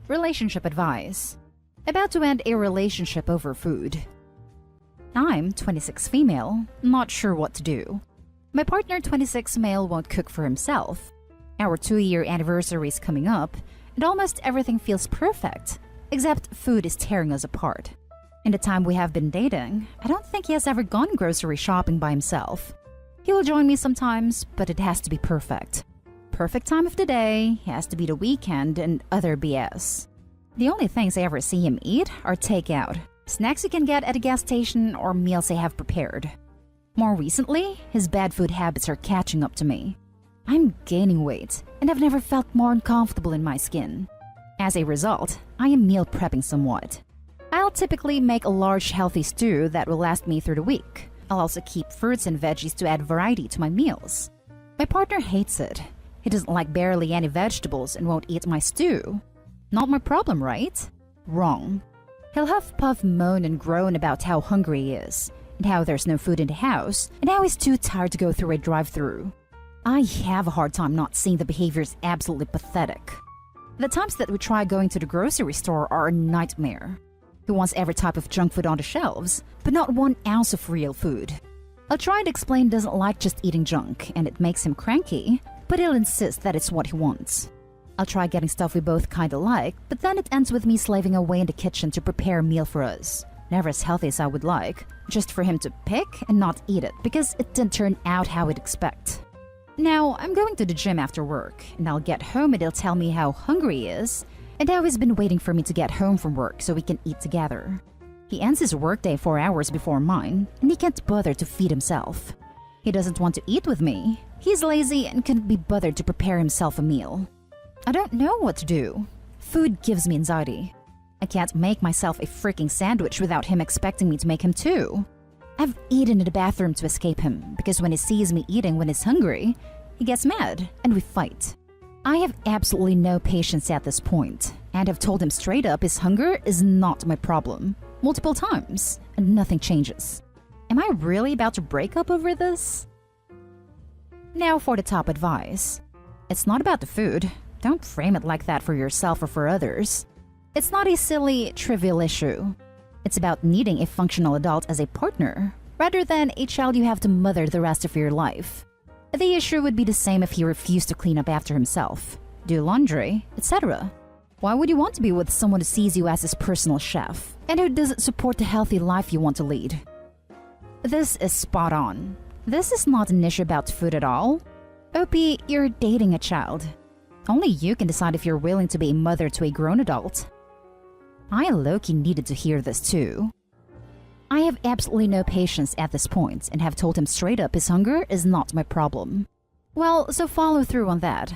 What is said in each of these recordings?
Relationship advice. About to end a relationship over food. I'm 26 female, not sure what to do. My partner 26 male won't cook for himself. Our 2-year anniversary is coming up, and almost everything feels perfect, except food is tearing us apart. In the time we have been dating, I don't think he has ever gone grocery shopping by himself. He will join me sometimes, but it has to be perfect. Perfect time of the day, has to be the weekend, and other BS. The only things I ever see him eat are takeout, snacks you can get at a gas station, or meals I have prepared. More recently, his bad food habits are catching up to me. I'm gaining weight, and I've never felt more uncomfortable in my skin. As a result, I am meal prepping somewhat. I'll typically make a large healthy stew that will last me through the week. I'll also keep fruits and veggies to add variety to my meals. My partner hates it. He doesn't like barely any vegetables and won't eat my stew. Not my problem, right? Wrong. He'll huff puff moan and groan about how hungry he is, and how there's no food in the house, and how he's too tired to go through a drive-thru. I have a hard time not seeing the behavior is absolutely pathetic. The times that we try going to the grocery store are a nightmare. He wants every type of junk food on the shelves, but not 1 ounce of real food. I'll try to explain he doesn't like just eating junk, and it makes him cranky, but he'll insist that it's what he wants. I'll try getting stuff we both kinda like, but then it ends with me slaving away in the kitchen to prepare a meal for us. Never as healthy as I would like, just for him to pick and not eat it because it didn't turn out how I'd expect. Now, I'm going to the gym after work, and I'll get home and he'll tell me how hungry he is, and how he's been waiting for me to get home from work so we can eat together. He ends his workday 4 hours before mine, and he can't bother to feed himself. He doesn't want to eat with me. He's lazy and couldn't be bothered to prepare himself a meal. I don't know what to do. Food gives me anxiety. I can't make myself a freaking sandwich without him expecting me to make him too. I've eaten in the bathroom to escape him, because when he sees me eating when he's hungry, he gets mad and we fight. I have absolutely no patience at this point, and have told him straight up his hunger is not my problem, multiple times, and nothing changes. Am I really about to break up over this? Now for the top advice. It's not about the food. Don't frame it like that for yourself or for others. It's not a silly, trivial issue. It's about needing a functional adult as a partner, rather than a child you have to mother the rest of your life. The issue would be the same if he refused to clean up after himself, do laundry, etc. Why would you want to be with someone who sees you as his personal chef, and who doesn't support the healthy life you want to lead? This is spot on. This is not an issue about food at all. OP, you're dating a child. Only you can decide if you're willing to be a mother to a grown adult. I low-key needed to hear this too. I have absolutely no patience at this point and have told him straight up his hunger is not my problem. Well, so follow through on that.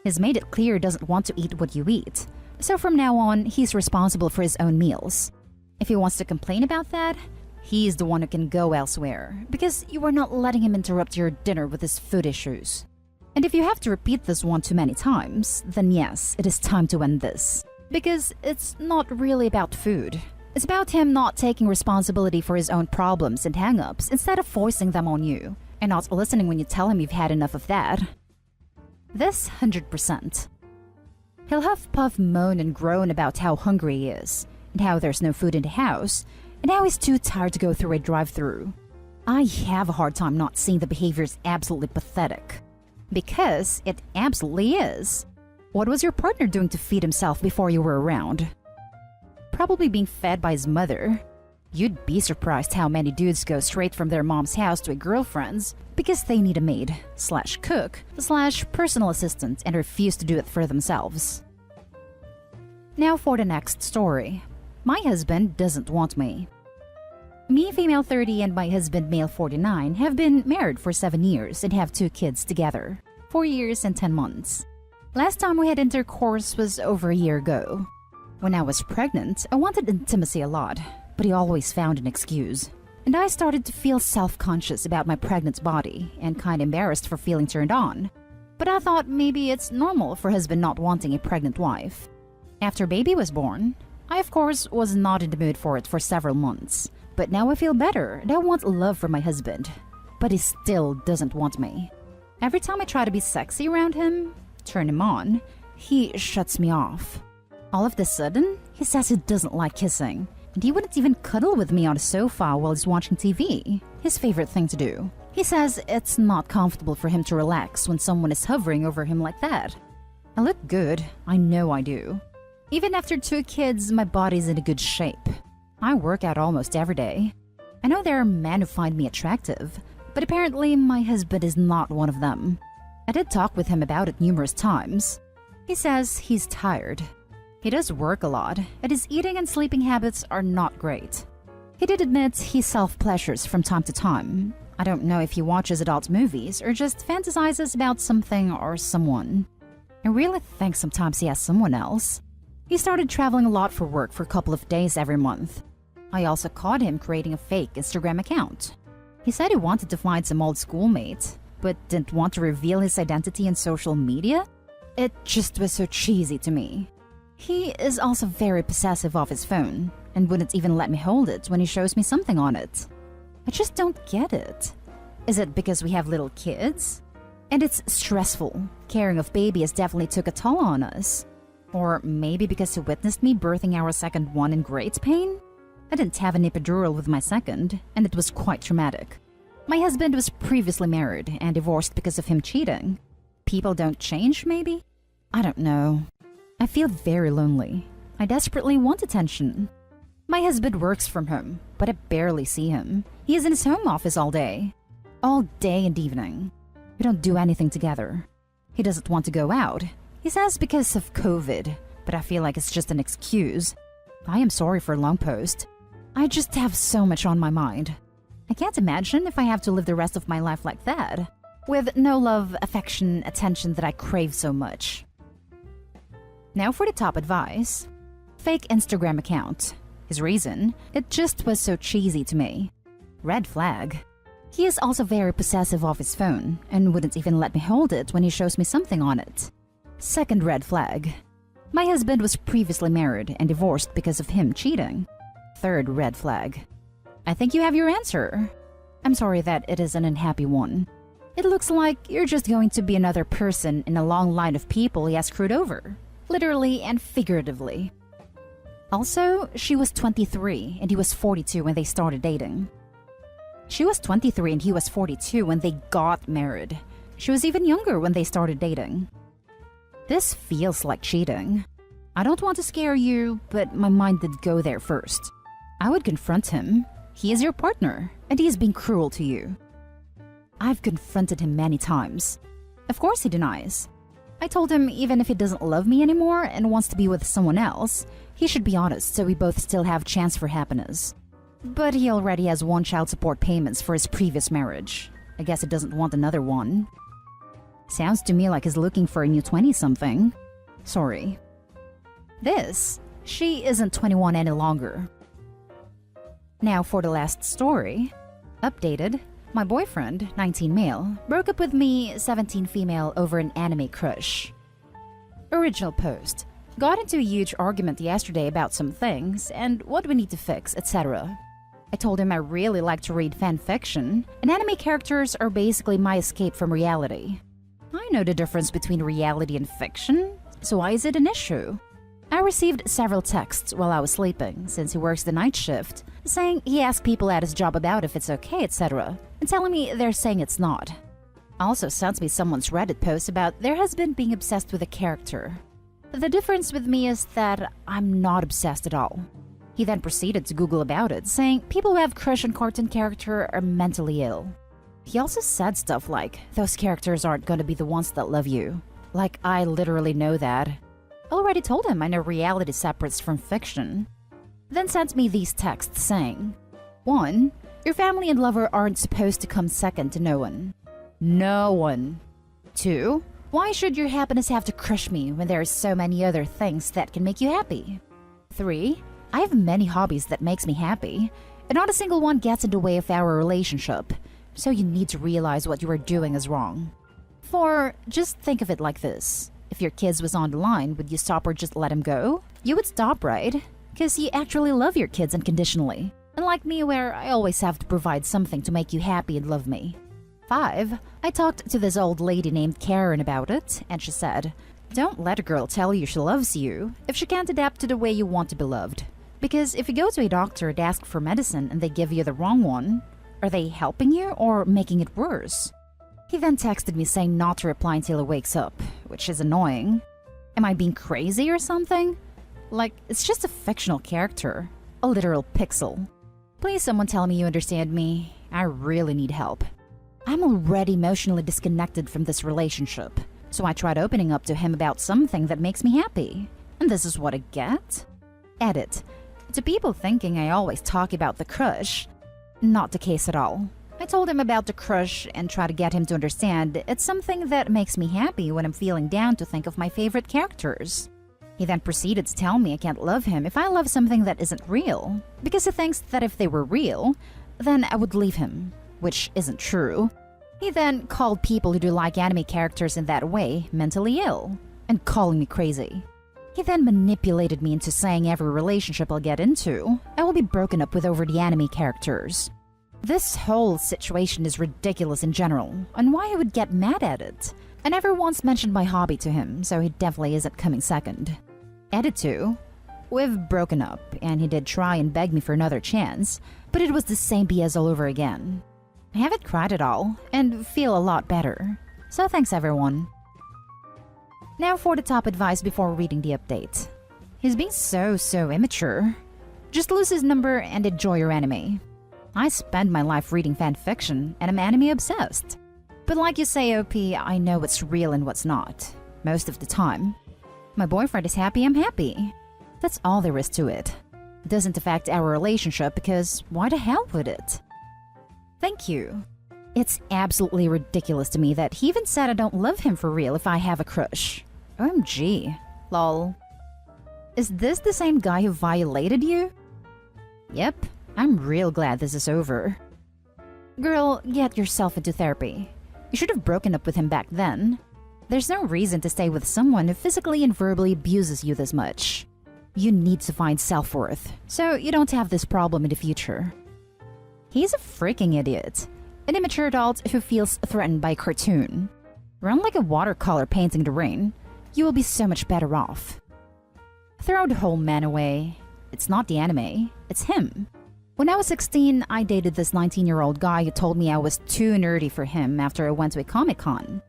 He's made it clear he doesn't want to eat what you eat, so from now on, he's responsible for his own meals. If he wants to complain about that, he's the one who can go elsewhere, because you are not letting him interrupt your dinner with his food issues. And if you have to repeat this one too many times, then yes, it is time to end this. Because it's not really about food. It's about him not taking responsibility for his own problems and hang-ups instead of forcing them on you, and not listening when you tell him you've had enough of that. This 100%. He'll huff puff moan and groan about how hungry he is, and how there's no food in the house, and how he's too tired to go through a drive-thru. I have a hard time not seeing the behavior is absolutely pathetic. Because it absolutely is. What was your partner doing to feed himself before you were around? Probably being fed by his mother. You'd be surprised how many dudes go straight from their mom's house to a girlfriend's because they need a maid, slash cook, slash personal assistant and refuse to do it for themselves. Now for the next story. My husband doesn't want me. Me, female 30, and my husband, male 49, have been married for 7 years and have 2 kids together, 4 years and 10 months. Last time we had intercourse was over a year ago. When I was pregnant, I wanted intimacy a lot, but he always found an excuse. And I started to feel self-conscious about my pregnant body and kind of embarrassed for feeling turned on. But I thought maybe it's normal for husband not wanting a pregnant wife. After baby was born, I of course was not in the mood for it for several months. But now I feel better and I want love from my husband. But he still doesn't want me. Every time I try to be sexy around him, turn him on, he shuts me off. All of a sudden, he says he doesn't like kissing, and he wouldn't even cuddle with me on a sofa while he's watching TV, his favorite thing to do. He says it's not comfortable for him to relax when someone is hovering over him like that. I look good, I know I do. Even after 2 kids, my body's in a good shape. I work out almost every day. I know there are men who find me attractive, but apparently my husband is not one of them. I did talk with him about it numerous times. He says he's tired. He does work a lot, and his eating and sleeping habits are not great. He did admit he self-pleasures from time to time. I don't know if he watches adult movies or just fantasizes about something or someone. I really think sometimes he has someone else. He started traveling a lot for work for a couple of days every month. I also caught him creating a fake Instagram account. He said he wanted to find some old schoolmate, but didn't want to reveal his identity in social media. It just was so cheesy to me. He is also very possessive of his phone and wouldn't even let me hold it when he shows me something on it. I just don't get it. Is it because we have little kids? And it's stressful. Caring of babies definitely took a toll on us. Or maybe because he witnessed me birthing our second one in great pain? I didn't have an epidural with my second, and it was quite traumatic. My husband was previously married and divorced because of him cheating. People don't change, maybe? I don't know. I feel very lonely. I desperately want attention. My husband works from home, but I barely see him. He is in his home office all day and evening. We don't do anything together. He doesn't want to go out. He says because of COVID, but I feel like it's just an excuse. I am sorry for a long post. I just have so much on my mind. I can't imagine if I have to live the rest of my life like that, with no love, affection, attention that I crave so much. Now for the top advice. Fake Instagram account. His reason, it just was so cheesy to me. Red flag. He is also very possessive of his phone and wouldn't even let me hold it when he shows me something on it. Second red flag. My husband was previously married and divorced because of him cheating. Third red flag. I think you have your answer. I'm sorry that it is an unhappy one. It looks like you're just going to be another person in a long line of people he has screwed over, literally and figuratively. Also, she was 23 and he was 42 when they started dating. She was 23 and he was 42 when they got married. She was even younger when they started dating. This feels like cheating. I don't want to scare you, but my mind did go there first. I would confront him. He is your partner, and he is being cruel to you. I've confronted him many times. Of course he denies. I told him even if he doesn't love me anymore and wants to be with someone else, he should be honest so we both still have chance for happiness. But he already has 1 child support payments for his previous marriage. I guess he doesn't want another one. Sounds to me like he's looking for a new 20-something. Sorry. She isn't 21 any longer. Now for the last story. Updated. My boyfriend, 19 male, broke up with me, 17 female, over an anime crush. Original post. Got into a huge argument yesterday about some things and what we need to fix, etc. I told him I really like to read fan fiction, and anime characters are basically my escape from reality. I know the difference between reality and fiction, so why is it an issue? I received several texts while I was sleeping, since he works the night shift, saying he asked people at his job about if it's okay, etc., and telling me they're saying it's not. Also sent me someone's Reddit post about their husband being obsessed with a character. The difference with me is that I'm not obsessed at all. He then proceeded to Google about it, saying people who have crush on cartoon character are mentally ill. He also said stuff like, those characters aren't gonna be the ones that love you. Like, I literally know that. I already told him I know reality separates from fiction. Then sent me these texts saying, 1. Your family and lover aren't supposed to come second to no one. No one. 2. Why should your happiness have to crush me when there are so many other things that can make you happy? 3. I have many hobbies that makes me happy, and not a single one gets in the way of our relationship, so you need to realize what you are doing is wrong. 4. Just think of it like this. If your kids was on the line, would you stop or just let them go? You would stop, right? Because you actually love your kids unconditionally. Unlike me, where I always have to provide something to make you happy and love me. 5. I talked to this old lady named Karen about it, and she said, Don't let a girl tell you she loves you if she can't adapt to the way you want to be loved. Because if you go to a doctor and ask for medicine and they give you the wrong one, are they helping you or making it worse? He then texted me saying not to reply until he wakes up, which is annoying. Am I being crazy or something? Like, it's just a fictional character, a literal pixel. Please someone tell me you understand me. I really need help. I'm already emotionally disconnected from this relationship, so I tried opening up to him about something that makes me happy. And this is what I get? Edit. To people thinking I always talk about the crush, not the case at all. I told him about the crush and tried to get him to understand it's something that makes me happy when I'm feeling down to think of my favorite characters. He then proceeded to tell me I can't love him if I love something that isn't real, because he thinks that if they were real, then I would leave him, which isn't true. He then called people who do like anime characters in that way mentally ill, and calling me crazy. He then manipulated me into saying every relationship I'll get into, I will be broken up with over the anime characters. This whole situation is ridiculous in general, and why I would get mad at it. I never once mentioned my hobby to him, so he definitely isn't coming second. Edit 2. We've broken up, and he did try and beg me for another chance, but it was the same BS all over again. I haven't cried at all, and feel a lot better. So thanks everyone. Now for the top advice before reading the update. He's being so immature. Just lose his number and enjoy your anime. I spend my life reading fanfiction, and I'm anime obsessed. But like you say, OP, I know what's real and what's not. Most of the time. My boyfriend is happy, I'm happy. That's all there is to it. It doesn't affect our relationship because why the hell would it? Thank you. It's absolutely ridiculous to me that he even said I don't love him for real if I have a crush. OMG. Lol. Is this the same guy who violated you? Yep. I'm real glad this is over. Girl, get yourself into therapy. You should have broken up with him back then. There's no reason to stay with someone who physically and verbally abuses you this much. You need to find self-worth, so you don't have this problem in the future. He's a freaking idiot. An immature adult who feels threatened by a cartoon. Run like a watercolor painting the rain. You will be so much better off. Throw the whole man away. It's not the anime, it's him. When I was 16, I dated this 19-year-old guy who told me I was too nerdy for him after I went to a Comic-Con.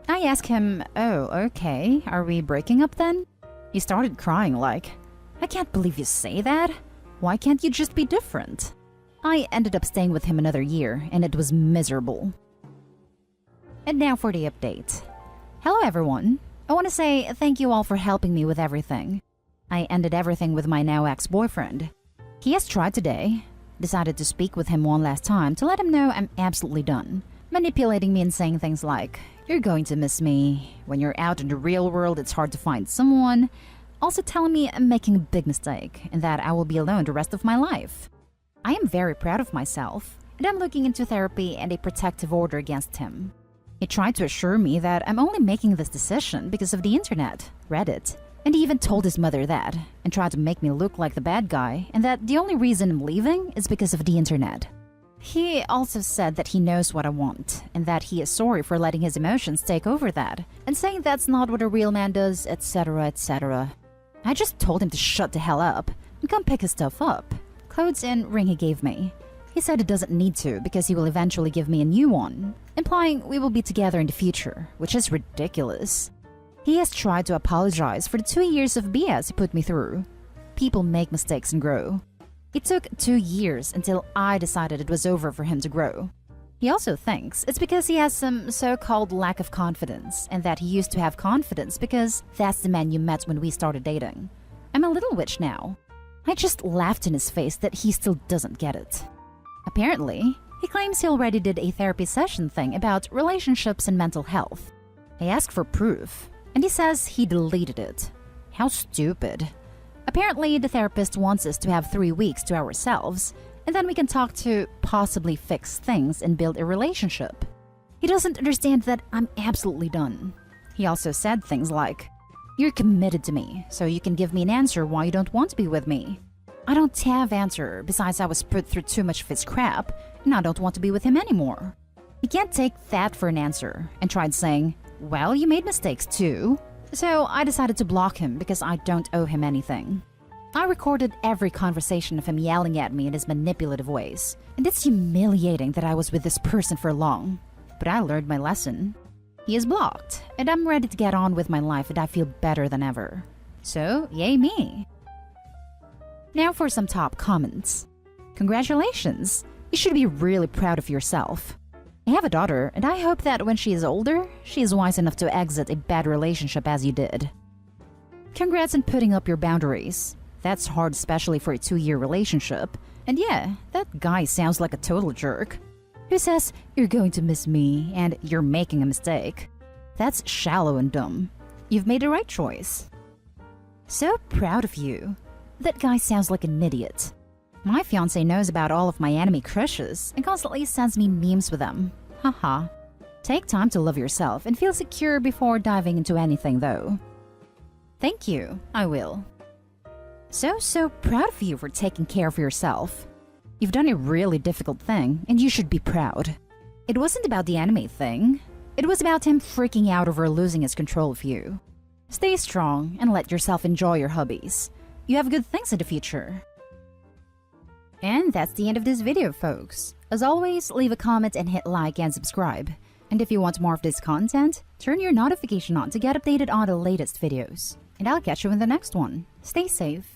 I asked him, oh, okay, are we breaking up then? He started crying like, I can't believe you say that. Why can't you just be different? I ended up staying with him another year, and it was miserable. And now for the update. Hello everyone. I want to say thank you all for helping me with everything. I ended everything with my now ex-boyfriend. He has tried today. Decided to speak with him one last time to let him know I'm absolutely done. Manipulating me and saying things like, you're going to miss me. When you're out in the real world, it's hard to find someone. Also telling me I'm making a big mistake and that I will be alone the rest of my life. I am very proud of myself, and I'm looking into therapy and a protective order against him. He tried to assure me that I'm only making this decision because of the internet, Reddit, and he even told his mother that, and tried to make me look like the bad guy, and that the only reason I'm leaving is because of the internet. He also said that he knows what I want, and that he is sorry for letting his emotions take over that, and saying that's not what a real man does, etc, etc. I just told him to shut the hell up, and come pick his stuff up. Clothes and ring he gave me. He said it doesn't need to because he will eventually give me a new one, implying we will be together in the future, which is ridiculous. He has tried to apologize for the 2 years of BS he put me through. People make mistakes and grow. It took 2 years until I decided it was over for him to grow. He also thinks it's because he has some so-called lack of confidence, and that he used to have confidence because that's the man you met when we started dating. I'm a little witch now. I just laughed in his face that he still doesn't get it. Apparently, he claims he already did a therapy session thing about relationships and mental health. I asked for proof, and he says he deleted it. How stupid. Apparently, the therapist wants us to have 3 weeks to ourselves, and then we can talk to possibly fix things and build a relationship. He doesn't understand that I'm absolutely done. He also said things like, you're committed to me, so you can give me an answer why you don't want to be with me. I don't have answer, besides I was put through too much of his crap, and I don't want to be with him anymore. He can't take that for an answer, and tried saying, well, you made mistakes too. So I decided to block him because I don't owe him anything. I recorded every conversation of him yelling at me in his manipulative ways, and it's humiliating that I was with this person for long. But I learned my lesson. He is blocked, and I'm ready to get on with my life, and I feel better than ever. So, yay me. Now for some top comments. Congratulations! You should be really proud of yourself. I have a daughter, and I hope that when she is older, she is wise enough to exit a bad relationship as you did. Congrats on putting up your boundaries. That's hard, especially for a 2-year relationship. And yeah, that guy sounds like a total jerk. Who says, "You're going to miss me," and "You're making a mistake"? That's shallow and dumb. You've made the right choice. So proud of you. That guy sounds like an idiot. My fiancé knows about all of my anime crushes and constantly sends me memes with them. Haha. Take time to love yourself and feel secure before diving into anything though. Thank you, I will. So proud of you for taking care of yourself. You've done a really difficult thing, and you should be proud. It wasn't about the anime thing. It was about him freaking out over losing his control of you. Stay strong and let yourself enjoy your hobbies. You have good things in the future. And that's the end of this video, folks. As always, leave a comment and hit like and subscribe. And if you want more of this content, turn your notification on to get updated on the latest videos. And I'll catch you in the next one. Stay safe.